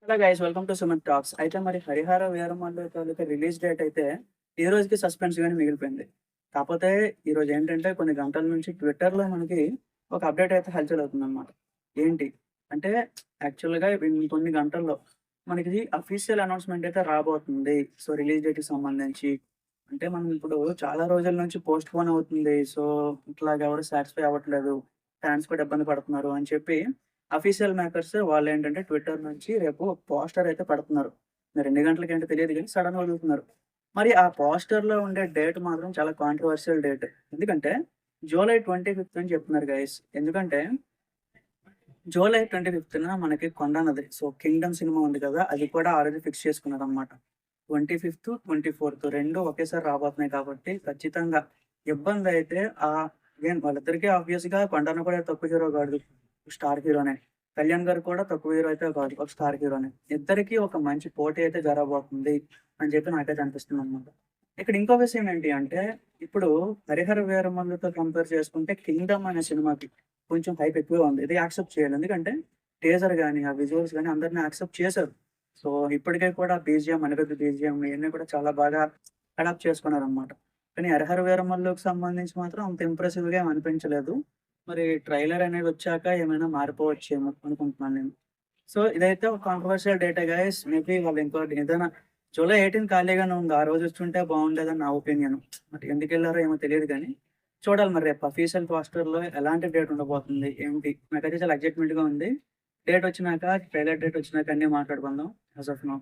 Hello guys, welcome to Suman talks. అయితే మరి 'హరిహర వీరమల్లు' తాలూకా release date అయితే ఈ రోజుకి సస్పెన్స్‌గానే మిగిలిపోయింది. కాపోతే ఈరోజు ఏంటంటే కొన్ని గంటల నుంచి ట్విట్టర్‌లో మనకి ఒక అప్డేట్ అయితే హల్చల్ అవుతుందన్నమాట. ఏంటి అంటే యాక్చువల్‌గా ఇంకొన్ని గంటల్లో మనకి అఫీషియల్ అనౌన్స్‌మెంట్ అయితే రాబోతుంది. సో, రిలీజ్ డేట్‌కి సంబంధించి అంటే మనం ఇప్పుడు చాలా రోజుల నుంచి పోస్ట్‌పోన్ అవుతుంది. సో, ఇట్లాగ ఎవరు సాటిస్ఫై అవ్వట్లేదు. ఫ్యాన్స్ కూడా ఇబ్బంది పడుతున్నారు అని చెప్పి అఫీషియల్ మేకర్స్ వాళ్ళేంటంటే ట్విట్టర్ నుంచి రేపు పోస్టర్ అయితే పెడుతున్నారు. మరి ఎన్ని గంటలకేంటో తెలీదు గానీ సడెన్‌గా వదులుతున్నారు. మరి ఆ పోస్టర్‌లో ఉండే డేట్ మాత్రం చాలా కాంట్రోవర్షియల్ డేట్. ఎందుకంటే జూలై 25థ్ అని చెప్తున్నారు గైస్. ఎందుకంటే జూలై 25థ్‌న మనకి 'కొండ నది' సో 'కింగ్డమ్' సినిమా ఉంది కదా! అది కూడా ఆల్రెడీ ఫిక్స్ చేసుకున్నారనమాట. 25థ్, 24థ్ 2 ఒకేసారి రాబోతున్నాయి కాబట్టి ఖచ్చితంగా ఇబ్బందయితే అగైన్ వాళ్ళిద్దరికీ ఆబ్వియస్‌గా 'కొండన్న' కూడా తక్కువ హీరో కాదు. స్టార్ హీరోనే. 'కళ్యాణ్' గారు కూడా తక్కువ హీరో అయితే కాదు. ఒక స్టార్ హీరోనే. ఇద్దరికీ ఒక మంచి పోటీ అయితే జరగబోతుంది అని చెప్పి నాకైతే అనిపిస్తుందనమాట. ఇక్కడ ఇంకో విషయం ఏంటి అంటే ఇప్పుడు 'హరిహర వీరమల్లు'తో కంపేర్ చేసుకుంటే 'కింగ్డమ్' అనే సినిమాకి కొంచెం హైప్ ఎక్కువే ఉంది. ఇది యాక్సెప్ట్ చేయాలి. ఎందుకంటే టీజర్ గాని, ఆ విజువల్స్ గాని అందరిని యాక్సెప్ట్ చేశారు. సో, ఇప్పటికే కూడా బీజీఎం, అనిరుద్ బీజీఎం ఇయన్నీ కూడా చాలా బాగా అడాప్ట్ చేసుకున్నారనమాట. కానీ 'హరిహర వీరమల్లు'కి సంబంధించి మాత్రం అంత ఇంప్రెసివ్‌గా ఏమి అనిపించలేదు. మరి ట్రైలర్ అనేది వచ్చాక ఏమైనా మారిపోవచ్చేమో అనుకుంటున్నాను నేను. సో, ఇదైతే ఒక కాంట్రోవర్షియల్ డేటే గైస్. మేబీ వాళ్ళు ఇంకోటి ఏదైనా జూలై 18 ఖాళీగానే ఉంది. ఆ రోజు వచ్చుంటే బాగుండేదని నా ఒపీనియన్. మరి ఎందుకెళ్లారో ఏమో తెలీదు గానీ, చూడాలి మరి రేపు అఫీషియల్ పోస్టర్‌లో ఎలాంటి డేట్ ఉండబోతుంది? ఏంటి? నాకైతే చాలా ఎక్సైట్‌మెంట్‌గా ఉంది. డేట్ వచ్చినాక ట్రైలర్ డేట్ వచ్చినాక అన్నీ మాట్లాడుకుందాం. As of now.